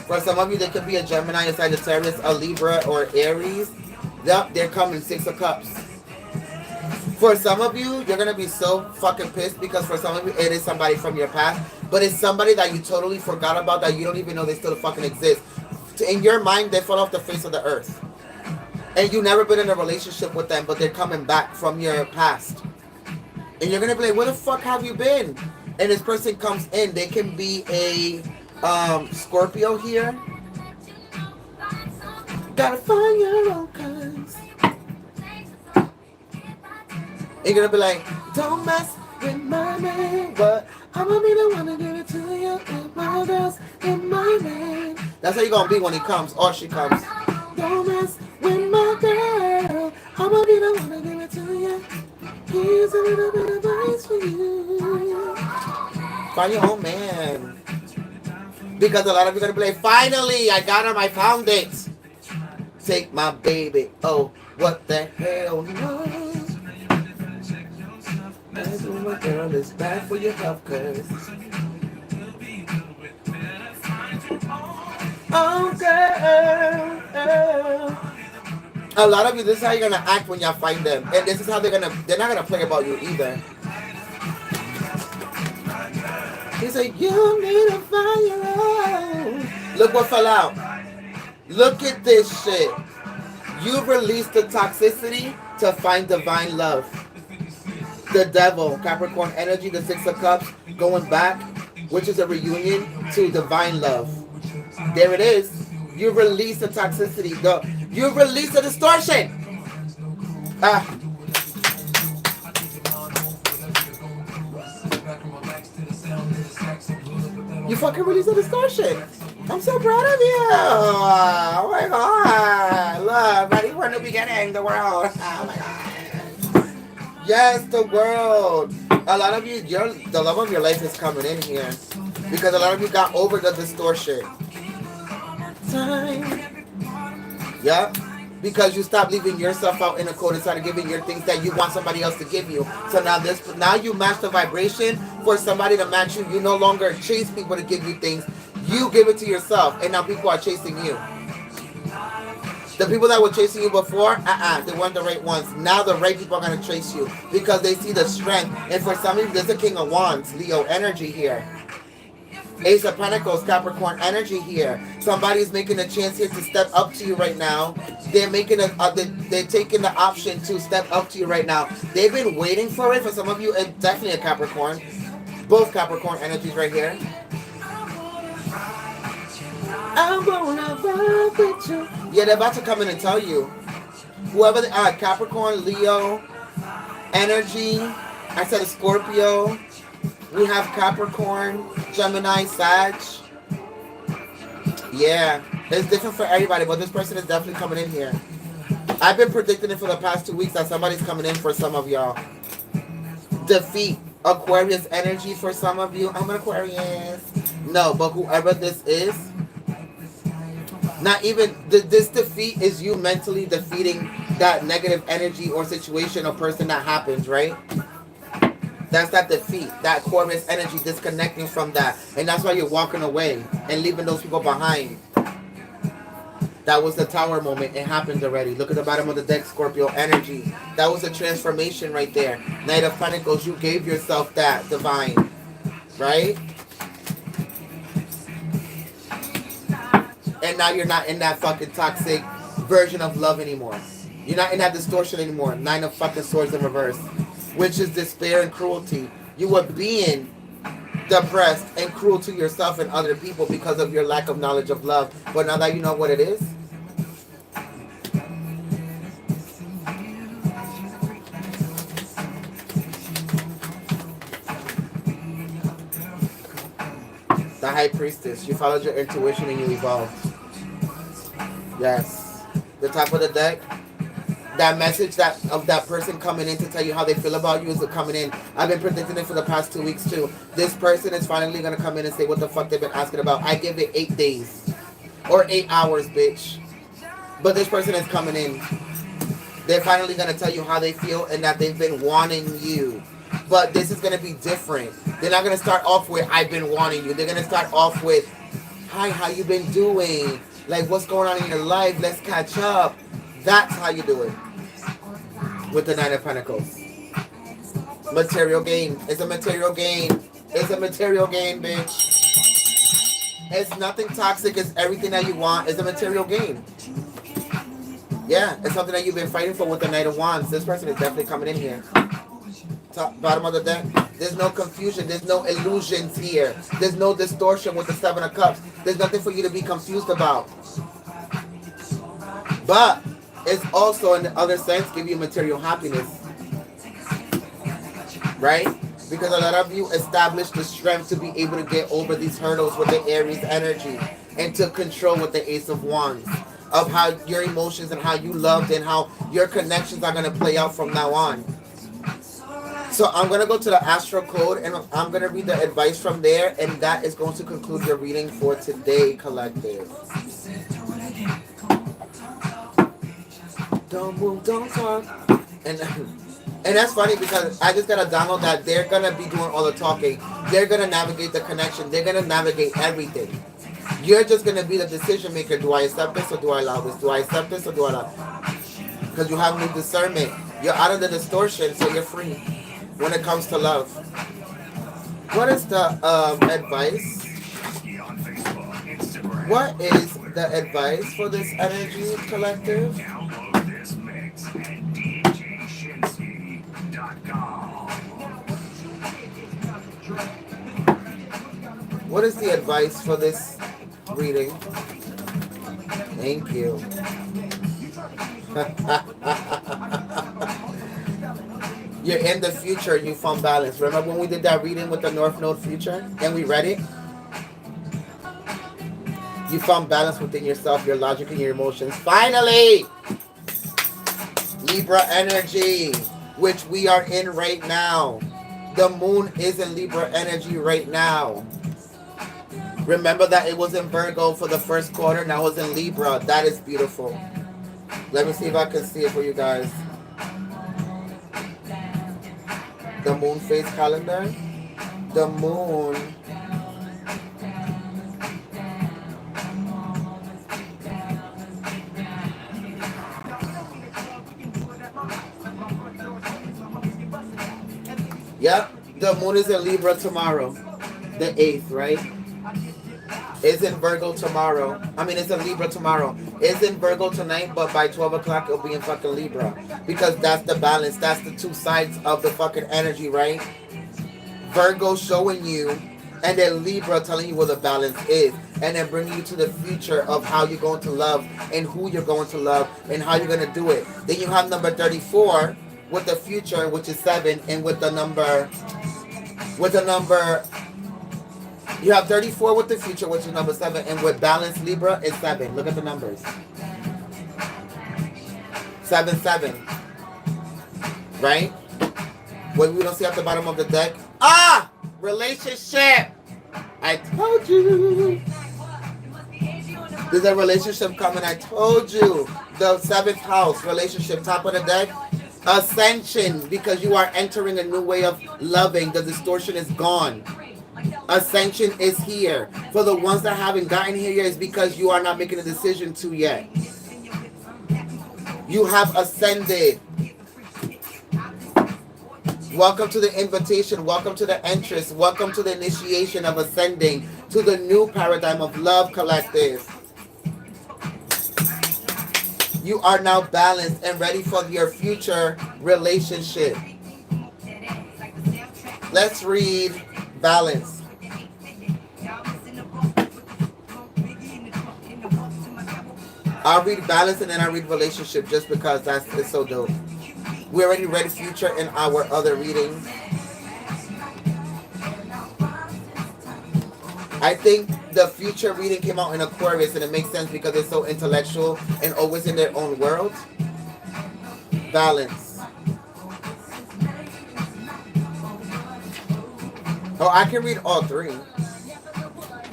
For some of you, there could be a Gemini, a Sagittarius, a Libra, or Aries. Yep, they're coming. Six of Cups. For some of you, you're going to be so fucking pissed because for some of you, it is somebody from your past. But it's somebody that you totally forgot about, that you don't even know they still fucking exist. In your mind, they fell off the face of the earth. And you've never been in a relationship with them, but they're coming back from your past. And you're going to be like, where the fuck have you been? And this person comes in. They can be a Scorpio here. Gotta find your own kinds. You're gonna be like, don't mess with my man, but I'm gonna be the one to give it to you. And my girl's in my man. That's how you're gonna be when he comes or she comes. Don't mess with my girl. I'm gonna be the one to give it to you. Here's a little bit of advice for you. Find your own man. Because a lot of you are gonna be like, finally, I got him, I found it. Take my baby. Oh, what the hell? No. That's when my girl is bad for your health, cuz. Oh, girl. A lot of you, this is how you're gonna act when y'all find them. And this is how they're not gonna play about you either. He's like, you need to find your own. Look what fell out. Look at this shit. You released the toxicity to find divine love. The devil, Capricorn energy, the Six of Cups, going back, which is a reunion to divine love. There it is. You release the toxicity. You release the distortion. You fucking release the distortion. I'm so proud of you. Oh my God. Love, ready from the beginning, the world. Oh my God. Yes, the world. A lot of you, the love of your life is coming in here. Because a lot of you got over the distortion. Time. Yep. Because you stopped leaving yourself out in the cold and started giving your things that you want somebody else to give you. So now you match the vibration for somebody to match you. You no longer chase people to give you things. You give it to yourself. And now people are chasing you. The people that were chasing you before, they weren't the right ones. Now the right people are going to chase you because they see the strength. And for some of you, there's a King of Wands, Leo energy here. Ace of Pentacles, Capricorn energy here. Somebody's making a chance here to step up to you right now. They're making they're taking the option to step up to you right now. They've been waiting for it. For some of you, and definitely a Capricorn. Both Capricorn energies right here. I wanna rock with you. Yeah, they're about to come in and tell you. Whoever they are, Capricorn, Leo, energy. I said a Scorpio. We have Capricorn, Gemini, Sag. Yeah, it's different for everybody, but this person is definitely coming in here. I've been predicting it for the past 2 weeks that somebody's coming in for some of y'all. Defeat, Aquarius energy for some of you. I'm an Aquarius. No, but whoever this is, not even this defeat is you mentally defeating that negative energy or situation or person that happens, right? That's that defeat, that Aquarius energy, disconnecting from that. And that's why you're walking away and leaving those people behind. That was the tower moment. It happened already. Look at the bottom of the deck, Scorpio energy. That was a transformation right there. Knight of Pentacles, you gave yourself that divine, right? And now you're not in that fucking toxic version of love anymore. You're not in that distortion anymore. 9 of fucking swords in reverse. Which is despair and cruelty. You were being depressed and cruel to yourself and other people because of your lack of knowledge of love. But now that you know what it is, the High Priestess. You followed your intuition and you evolved. Yes. The top of the deck. That message of that person coming in to tell you how they feel about you is coming in. I've been predicting it for the past 2 weeks too. This person is finally going to come in and say what the fuck they've been asking about. I give it 8 days. Or 8 hours, bitch. But this person is coming in. They're finally going to tell you how they feel and that they've been wanting you. But this is going to be different. They're not going to start off with, I've been wanting you. They're going to start off with, hi, how you been doing? Like, what's going on in your life? Let's catch up. That's how you do it. With the 9 of Pentacles. Material gain. It's a material gain. It's a material gain, bitch. It's nothing toxic. It's everything that you want. It's a material gain. Yeah, it's something that you've been fighting for with the Knight of Wands. This person is definitely coming in here. Top, bottom of the deck. There's no confusion. There's no illusions here. There's no distortion with the 7 of Cups. There's nothing for you to be confused about. But it's also, in the other sense, give you material happiness. Right? Because a lot of you establish the strength to be able to get over these hurdles with the Aries energy and to control with the Ace of Wands. Of how your emotions and how you loved and how your connections are going to play out from now on. So I'm going to go to the Astral Code and I'm going to read the advice from there. And that is going to conclude your reading for today, collective. Don't move, don't talk. And that's funny because I just got to download that they're going to be doing all the talking. They're going to navigate the connection. They're going to navigate everything. You're just going to be the decision maker. Do I accept this or do I allow this? Do I accept this or do I allow? Because you have new discernment. You're out of the distortion, so you're free when it comes to love. What is the advice? What is the advice for this energy collective? What is the advice for this reading? Thank you. You're in the future, you found balance. Remember when we did that reading with the North Node future and we read it? You found balance within yourself, your logic and your emotions. Finally! Libra energy, which we are in right now. The moon is in Libra energy right now. Remember that it was in Virgo for the first quarter, now it's in Libra. That is beautiful. Let me see if I can see it for you guys. The moon phase calendar. The moon. Yep. The moon is in Libra tomorrow. The 8th, right? It's in Virgo tomorrow. I mean, it's in Libra tomorrow. It's in Virgo tonight, but by 12 o'clock, it'll be in fucking Libra. Because that's the balance. That's the two sides of the fucking energy, right? Virgo showing you, and then Libra telling you where the balance is. And then bringing you to the future of how you're going to love and who you're going to love and how you're going to do it. Then you have number 34 with the future, which is 7, and with the number, you have 34 with the future, which is number 7, and with balance Libra is 7. Look at the numbers. 7, 7. Right? What we don't see at the bottom of the deck. Ah! Relationship! I told you. There's a relationship coming. I told you. The 7th house, relationship, top of the deck. Ascension, because you are entering a new way of loving. The distortion is gone. Ascension is here. For the ones that haven't gotten here yet, is because you are not making a decision to yet. You have ascended. Welcome to the invitation. Welcome to the entrance. Welcome to the initiation of ascending to the new paradigm of love collective. You are now balanced and ready for your future relationship. Let's read balance. I'll read balance and then I'll read relationship just because it's so dope. We already read future in our other readings. I think the future reading came out in Aquarius, and it makes sense because it's so intellectual and always in their own world. Balance. Oh, I can read all 3.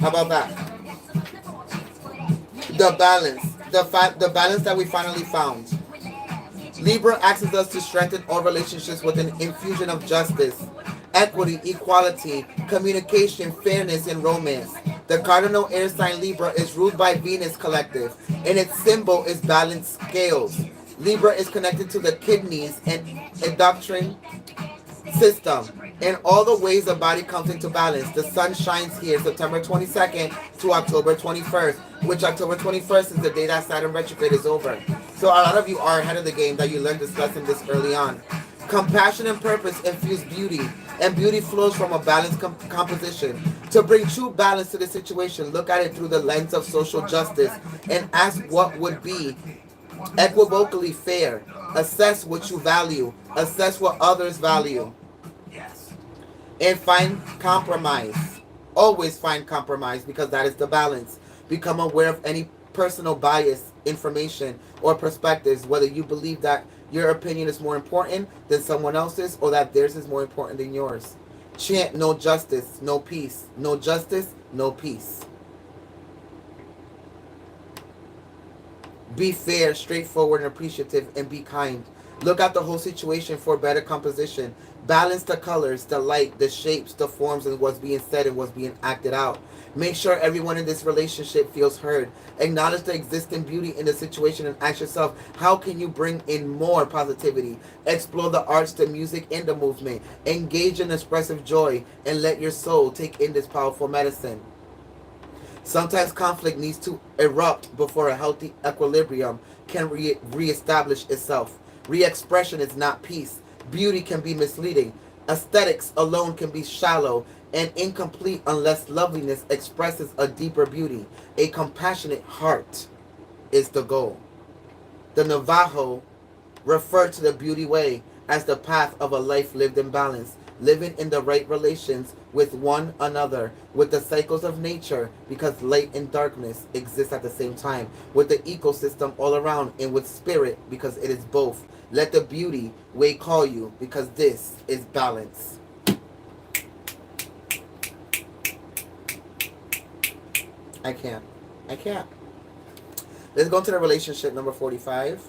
How about that? The balance. The balance that we finally found. Libra asks us to strengthen all relationships with an infusion of justice, equity, equality, communication, fairness, and romance. The cardinal air sign Libra is ruled by Venus collective, and its symbol is balanced scales. Libra is connected to the kidneys and endocrine system. In all the ways the body comes into balance, the sun shines here September 22nd to October 21st, which October 21st is the day that Saturn retrograde is over. So a lot of you are ahead of the game that you learned this lesson this early on. Compassion and purpose infuse beauty, and beauty flows from a balanced composition. To bring true balance to the situation, look at it through the lens of social justice and ask what would be equivocally fair. Assess what you value. Assess what others value. And find compromise. Always find compromise because that is the balance. Become aware of any personal bias, information, or perspectives, whether you believe that your opinion is more important than someone else's or that theirs is more important than yours. Chant no justice, no peace. No justice, no peace. Be fair, straightforward, and appreciative, and be kind. Look at the whole situation for better composition. Balance the colors, the light, the shapes, the forms, and what's being said and what's being acted out. Make sure everyone in this relationship feels heard. Acknowledge the existing beauty in the situation and ask yourself, how can you bring in more positivity? Explore the arts, the music, and the movement. Engage in expressive joy and let your soul take in this powerful medicine. Sometimes conflict needs to erupt before a healthy equilibrium can reestablish itself. Re-expression is not peace. Beauty can be misleading. Aesthetics alone can be shallow and incomplete unless loveliness expresses a deeper beauty. A compassionate heart is the goal. The Navajo referred to the beauty way as the path of a life lived in balance, living in the right relations with one another, with the cycles of nature, because light and darkness exist at the same time, with the ecosystem all around, and with spirit, because it is both. Let the beauty way call you, because this is balance. I can't. Let's go to the relationship number 45.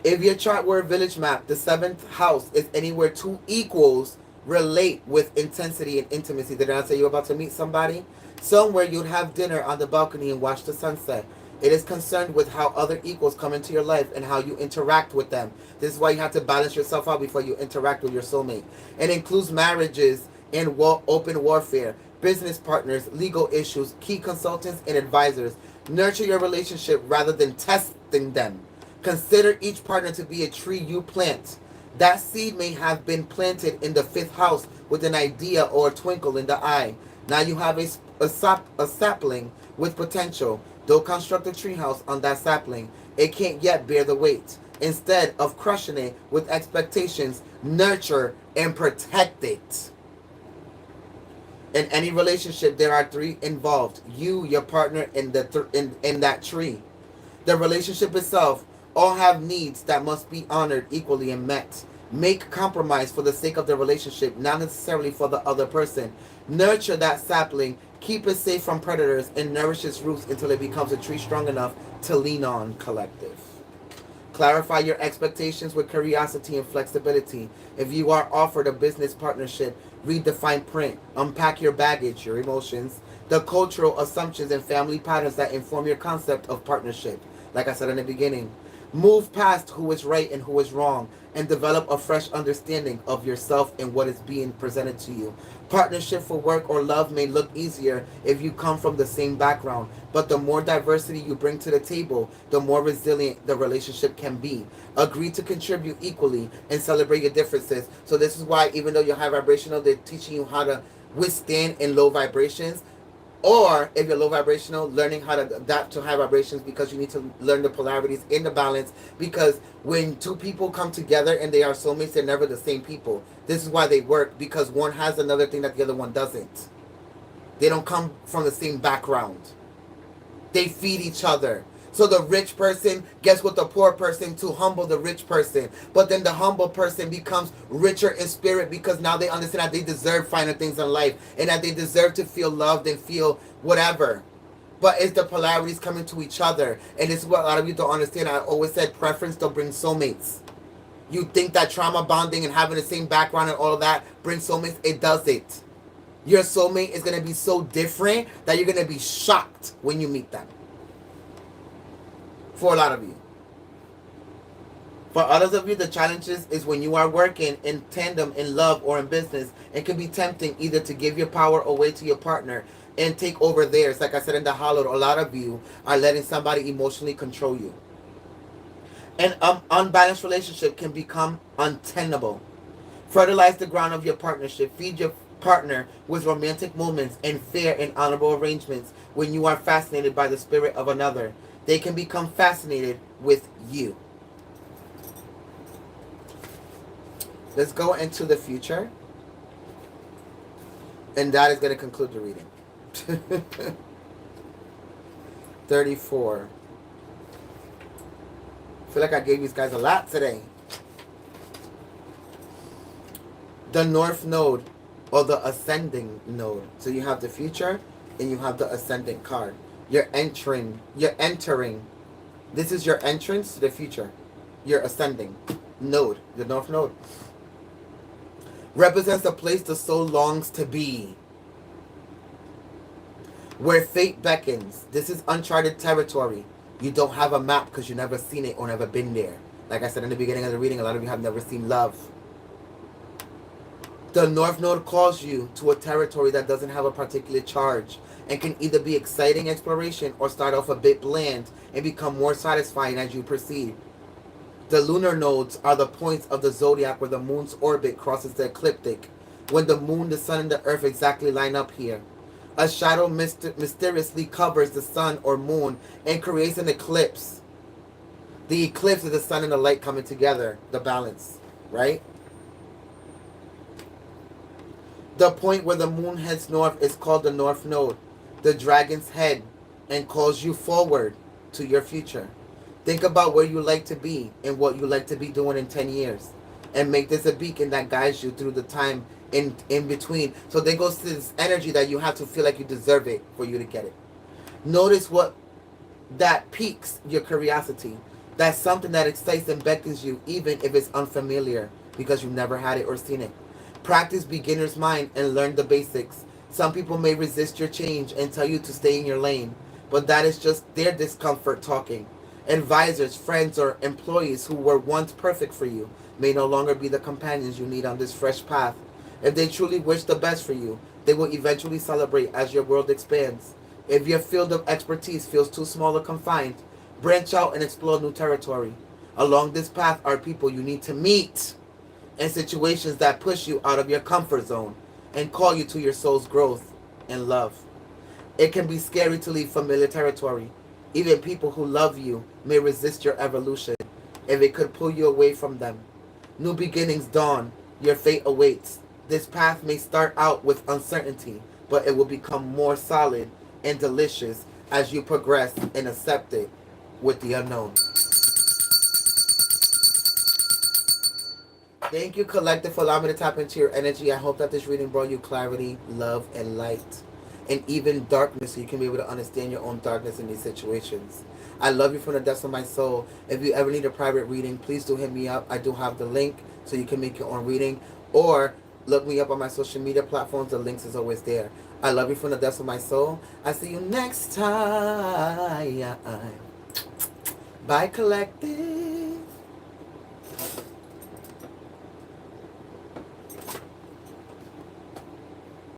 If your chart were a village map, the 7th house is anywhere two equals relate with intensity and intimacy. Did I say you're about to meet somebody? Somewhere you'd have dinner on the balcony and watch the sunset. It is concerned with how other equals come into your life and how you interact with them. This is why you have to balance yourself out before you interact with your soulmate. It includes marriages and open warfare, business partners, legal issues, key consultants, and advisors. Nurture your relationship rather than testing them. Consider each partner to be a tree you plant. That seed may have been planted in the fifth house with an idea or a twinkle in the eye. Now you have a sapling with potential. Don't construct a treehouse on that sapling. It can't yet bear the weight. Instead of crushing it with expectations, nurture and protect it. In any relationship, there are three involved: you, your partner, and in that tree. The relationship itself all have needs that must be honored equally and met. Make compromise for the sake of the relationship, not necessarily for the other person. Nurture that sapling, keep it safe from predators, and nourish its roots until it becomes a tree strong enough to lean on. Collective. Clarify your expectations with curiosity and flexibility. If you are offered a business partnership, read the fine print. Unpack your baggage, your emotions, the cultural assumptions and family patterns that inform your concept of partnership. Like I said in the beginning, move past who is right and who is wrong and develop a fresh understanding of yourself and what is being presented to you. Partnership for work or love may look easier if you come from the same background, but the more diversity you bring to the table, the more resilient the relationship can be. Agree to contribute equally and celebrate your differences. So this is why even though you're high vibrational, they're teaching you how to withstand in low vibrations. Or if you're low vibrational, learning how to adapt to high vibrations, because you need to learn the polarities in the balance. Because when two people come together and they are soulmates, they're never the same people. This is why they work, because one has another thing that the other one doesn't. They don't come from the same background. They feed each other. So the rich person gets with the poor person to humble the rich person. But then the humble person becomes richer in spirit, because now they understand that they deserve finer things in life and that they deserve to feel loved and feel whatever. But it's the polarities coming to each other. And this is what a lot of you don't understand. I always said preference don't bring soulmates. You think that trauma bonding and having the same background and all of that brings soulmates. It doesn't. Your soulmate is going to be so different that you're going to be shocked when you meet them. For a lot of you. For others of you, the challenges is when you are working in tandem in love or in business. It can be tempting either to give your power away to your partner and take over theirs. Like I said in the hollow, a lot of you are letting somebody emotionally control you. An unbalanced relationship can become untenable. Fertilize the ground of your partnership. Feed your partner with romantic moments and fair and honorable arrangements. When you are fascinated by the spirit of another, they can become fascinated with you. Let's go into the future. And that is going to conclude the reading. 34. I feel like I gave these guys a lot today. The North Node, or the Ascending Node. So you have the future and you have the Ascending card. You're entering. This is your entrance to the future. Your ascending node, the North Node. Represents the place the soul longs to be. Where fate beckons. This is uncharted territory. You don't have a map because you've never seen it or never been there. Like I said in the beginning of the reading, a lot of you have never seen love. The North Node calls you to a territory that doesn't have a particular charge and can either be exciting exploration or start off a bit bland and become more satisfying as you proceed. The lunar nodes are the points of the zodiac where the moon's orbit crosses the ecliptic, when the moon, the sun, and the earth exactly line up here. A shadow mysteriously covers the sun or moon and creates an eclipse. The eclipse is the sun and the light coming together, the balance, right? The point where the moon heads north is called the North Node, the dragon's head, and calls you forward to your future. Think about where you like to be and what you like to be doing in 10 years. And make this a beacon that guides you through the time in between. So there goes this energy that you have to feel like you deserve it for you to get it. Notice what that piques your curiosity. That's something that excites and beckons you, even if it's unfamiliar, because you've never had it or seen it. Practice beginner's mind and learn the basics. Some people may resist your change and tell you to stay in your lane. but that is just their discomfort talking. Advisors, friends, or employees who were once perfect for you may no longer be the companions you need on this fresh path. If they truly wish the best for you, they will eventually celebrate as your world expands. If your field of expertise feels too small or confined, branch out and explore new territory. Along this path are people you need to meet and situations that push you out of your comfort zone and call you to your soul's growth and love. It can be scary to leave familiar territory. Even people who love you may resist your evolution if it could pull you away from them. New beginnings dawn. Your fate awaits. This path may start out with uncertainty, but it will become more solid and delicious as you progress and accept it with the unknown. Thank you, Collective, for allowing me to tap into your energy. I hope that this reading brought you clarity, love, and light, and even darkness, so you can be able to understand your own darkness in these situations. I love you from the depths of my soul. If you ever need a private reading, please do hit me up. I do have the link, so you can make your own reading, or look me up on my social media platforms. The links is always there. I love you from the depths of my soul. I see you next time. Bye, Collective.